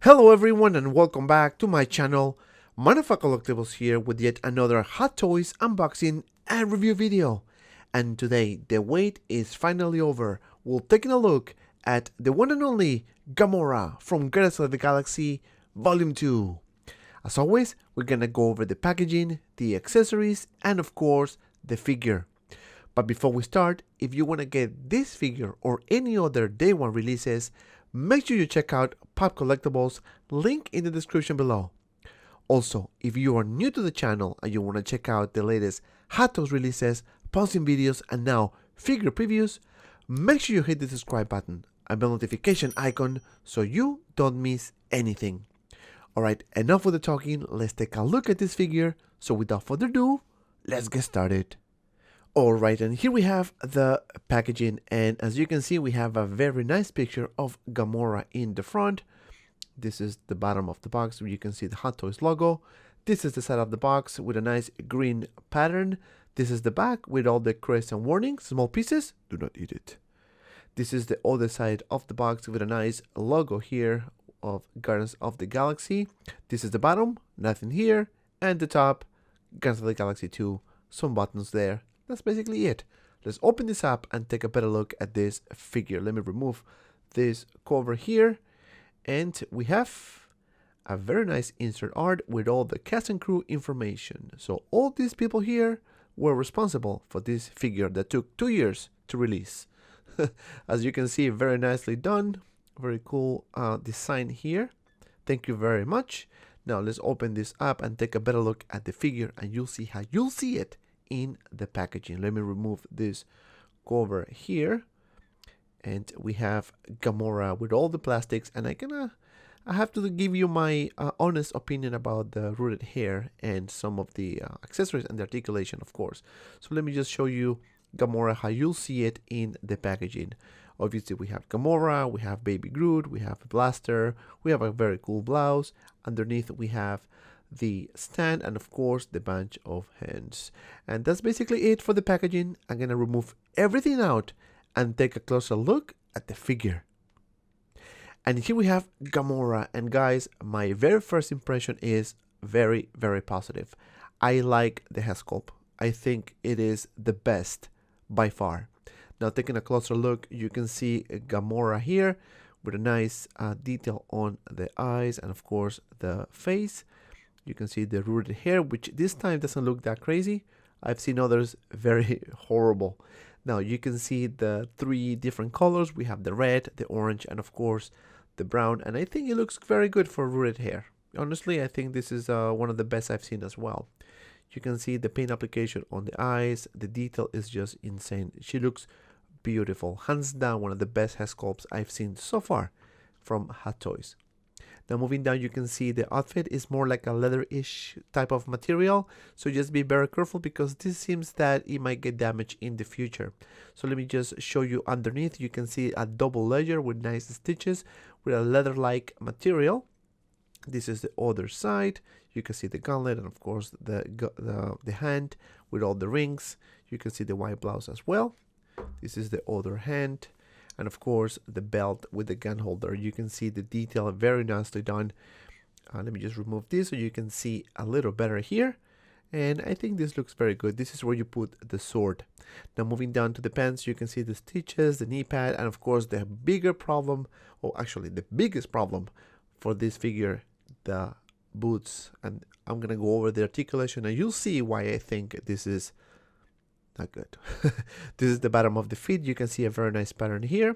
Hello everyone and welcome back to my channel. Manafa Collectibles here with yet another Hot Toys unboxing and review video. And today the wait is finally over. We're taking a look at the one and only Gamora from Guardians of the Galaxy Volume 2. As always, we're gonna go over the packaging, the accessories, and of course the figure. But before we start, if you want to get this figure or any other day one releases, make sure you check out Pop Collectibles, link in the description below. Also, if you are new to the channel and you want to check out the latest Hot Toys releases, posting videos, and now figure previews, make sure you hit the subscribe button and bell notification icon so you don't miss anything. Alright, enough with the talking, let's take a look at this figure. So without further ado, let's get started. Alright, and here we have the packaging, and as you can see we have a very nice picture of Gamora in the front. This is the bottom of the box where you can see the Hot Toys logo. This is the side of the box with a nice green pattern. This is the back with all the crests and warnings. Small pieces, do not eat it. This is the other side of the box with a nice logo here of Guardians of the Galaxy. This is the bottom, nothing here, and the top, Guardians of the Galaxy 2, some buttons there. That's basically it. Let's open this up and take a better look at this figure. Let me remove this cover here. And we have a very nice insert art with all the cast and crew information. So all these people here were responsible for this figure that took 2 years to release. As you can see, very nicely done. Very cool design here. Thank you very much. Now let's open this up and take a better look at the figure, and you'll see how you'll see it in the packaging. Let me remove this cover here, and we have Gamora with all the plastics, and I have to give you my honest opinion about the rooted hair and some of the accessories and the articulation, of course. So let me just show you Gamora, how you'll see it in the packaging. Obviously we have Gamora, we have Baby Groot, we have a blaster, we have a very cool blouse. Underneath we have the stand, and of course the bunch of hands. And that's basically it for the packaging. I'm gonna remove everything out and take a closer look at the figure. And here we have Gamora, and guys, my very first impression is very positive. I like the head sculpt. I think it is the best by far. Now taking a closer look, you can see Gamora here with a nice detail on the eyes and of course the face. You can see the rooted hair, which this time doesn't look that crazy. I've seen others very horrible. Now you can see the 3 different colors. We have the red, the orange, and of course the brown. And I think it looks very good for rooted hair. Honestly, I think this is one of the best I've seen as well. You can see the paint application on the eyes. The detail is just insane. She looks beautiful. Hands down, one of the best hair sculpts I've seen so far from Hot Toys. Now moving down, you can see the outfit is more like a leather-ish type of material. So just be very careful because this seems that it might get damaged in the future. So let me just show you underneath. You can see a double layer with nice stitches with a leather-like material. This is the other side. You can see the gauntlet and of course the hand with all the rings. You can see the white blouse as well. This is the other hand. And of course the belt with the gun holder. You can see the detail very nicely done. Let me just remove this so you can see a little better here. And I think this looks very good. This is where you put the sword. Now moving down to the pants, you can see the stitches, the knee pad, and of course the bigger problem, or actually the biggest problem for this figure, the boots. And I'm gonna go over the articulation and you'll see why I think this is not good. This is the bottom of the feet. You can see a very nice pattern here.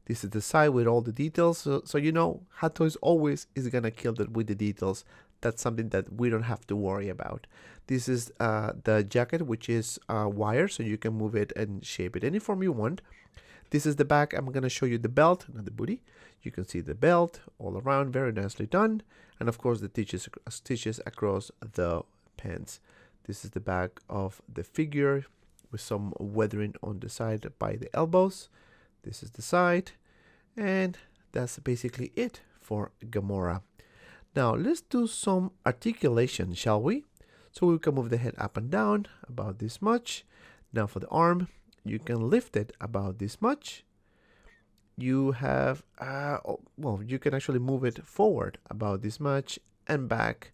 This is the side with all the details. So you know, Hot Toys always is gonna kill it with the details. That's something that we don't have to worry about. This is the jacket, which is wire, so you can move it and shape it any form you want. This is the back. I'm gonna show you the belt, not the booty. You can see the belt all around, very nicely done. And of course the stitches across the pants. This is the back of the figure, with some weathering on the side by the elbows. This is the side, and that's basically it for Gamora. Now let's do some articulation, shall we? So we can move the head up and down about this much. Now for the arm, you can lift it about this much, you have, well, you can actually move it forward about this much and back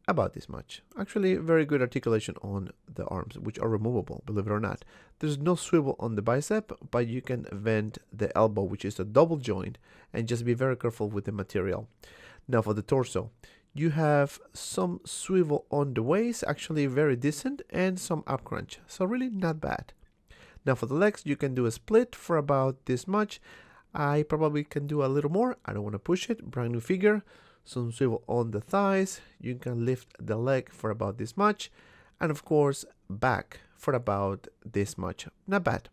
about this much. Actually, very good articulation on the arms, which are removable, believe it or not. There's no swivel on the bicep, but you can bend the elbow, which is a double joint, and just be very careful with the material. Now for the torso, you have some swivel on the waist, actually very decent, and some up crunch, so really not bad. Now for the legs, you can do a split for about this much. I probably can do a little more. I don't want to push it. Brand new figure. Some swivel on the thighs. You can lift the leg for about this much. And of course, back for about this much. Not bad.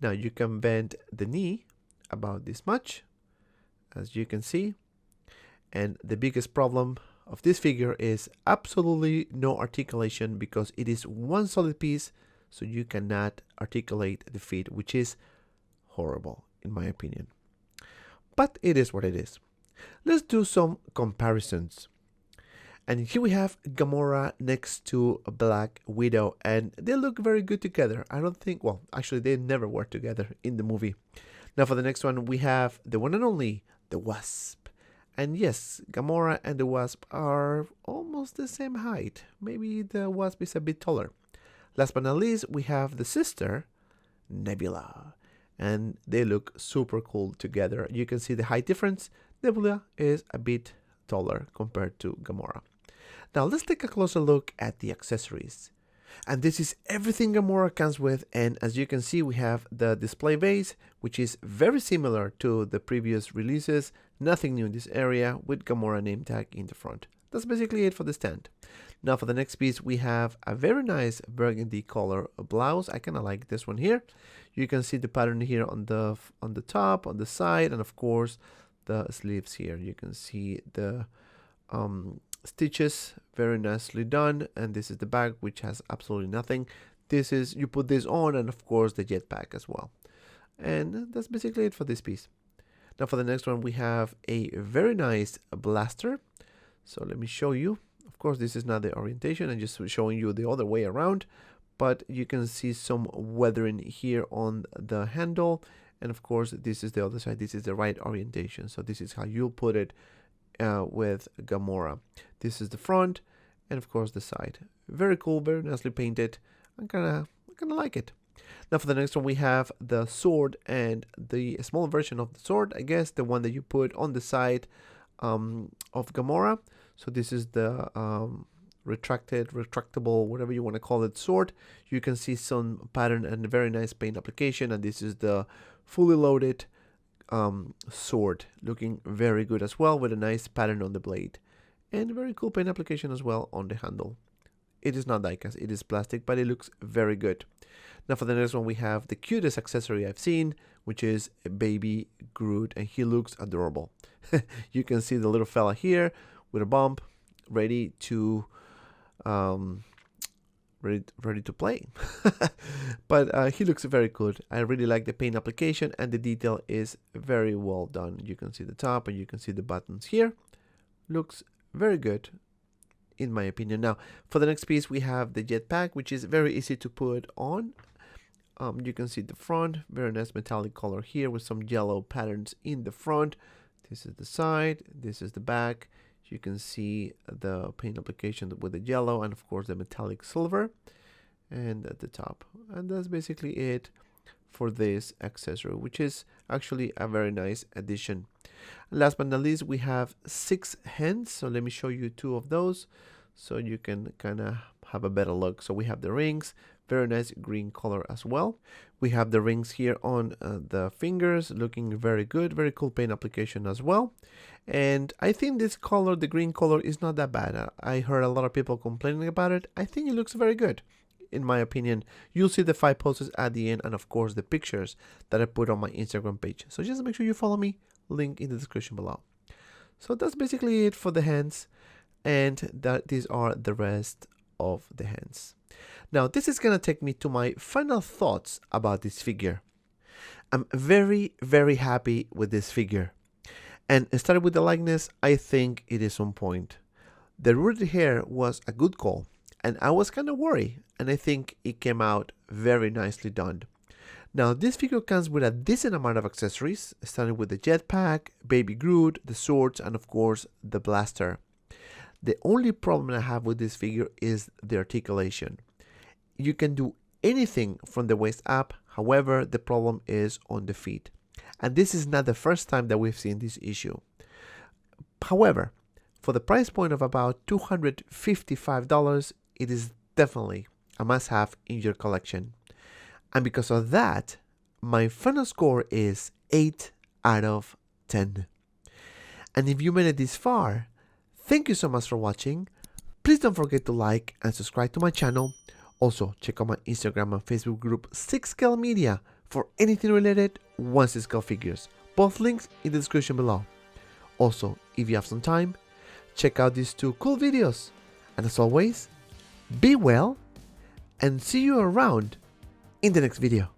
Now you can bend the knee about this much, as you can see. And the biggest problem of this figure is absolutely no articulation, because it is one solid piece, so you cannot articulate the feet, which is horrible in my opinion. But it is what it is. Let's do some comparisons. And here we have Gamora next to Black Widow, and they look very good together. I don't think, well, actually they never work together in the movie. Now for the next one, we have the one and only, the Wasp. And yes, Gamora and the Wasp are almost the same height. Maybe the Wasp is a bit taller. Last but not least, we have the sister, Nebula. And they look super cool together. You can see the height difference. Nebula is a bit taller compared to Gamora. Now let's take a closer look at the accessories. And this is everything Gamora comes with, and as you can see, we have the display base, which is very similar to the previous releases. Nothing new in this area, with Gamora name tag in the front. That's basically it for the stand. Now for the next piece, we have a very nice burgundy color blouse. I kind of like this one here. You can see the pattern here on the top, on the side, and of course the sleeves here. You can see the stitches, very nicely done. And this is the back, which has absolutely nothing. This is, you put this on, and of course the jetpack as well. And that's basically it for this piece. Now for the next one, we have a very nice blaster. So let me show you. Of course, this is not the orientation. I'm just showing you the other way around, but you can see some weathering here on the handle. And of course, this is the other side. This is the right orientation. So this is how you'll put it with Gamora. This is the front, and of course the side. Very cool, very nicely painted. I kind of like it. Now for the next one, we have the sword and the small version of the sword. I guess the one that you put on the side of Gamora. So this is the retractable, whatever you want to call it, sword. You can see some pattern and a very nice paint application, and this is the fully loaded sword, looking very good as well, with a nice pattern on the blade and very cool paint application as well on the handle. It is not diecast, it is plastic, but it looks very good. Now for the next one, we have the cutest accessory I've seen, which is a baby Groot, and he looks adorable. You can see the little fella here with a bump, ready to ready to play. But he looks very good. I really like the paint application, and the detail is very well done. You can see the top, and you can see the buttons here. Looks very good in my opinion. Now for the next piece, we have the jetpack, which is very easy to put on. You can see the front, very nice metallic color here with some yellow patterns in the front. This is the side, this is the back. You can see the paint application with the yellow, and of course the metallic silver, and at the top. And that's basically it for this accessory, which is actually a very nice addition. And last but not least, we have 6 hands. So let me show you 2 of those so you can kind of have a better look. So we have the rings, very nice green color as well. We have the rings here on the fingers, looking very good, very cool paint application as well. And I think this color, the green color, is not that bad. I heard a lot of people complaining about it. I think it looks very good, in my opinion. You'll see the 5 poses at the end, and of course the pictures that I put on my Instagram page. So just make sure you follow me, link in the description below. So that's basically it for the hands, and these are the rest of the hands. Now this is gonna take me to my final thoughts about this figure. I'm very, very happy with this figure. And starting with the likeness, I think it is on point. The rooted hair was a good call, and I was kind of worried, and I think it came out very nicely done. Now this figure comes with a decent amount of accessories, starting with the jetpack, baby Groot, the swords, and of course the blaster. The only problem I have with this figure is the articulation. You can do anything from the waist up, however the problem is on the feet. And this is not the first time that we've seen this issue. However, for the price point of about $255, it is definitely a must-have in your collection. And because of that, my final score is 8 out of 10. And if you made it this far, thank you so much for watching. Please don't forget to like and subscribe to my channel. Also, check out my Instagram and Facebook group 6Scale Media for anything related 1/6 figures. Both links in the description below. Also, if you have some time, check out these two cool videos. And as always, be well and see you around in the next video.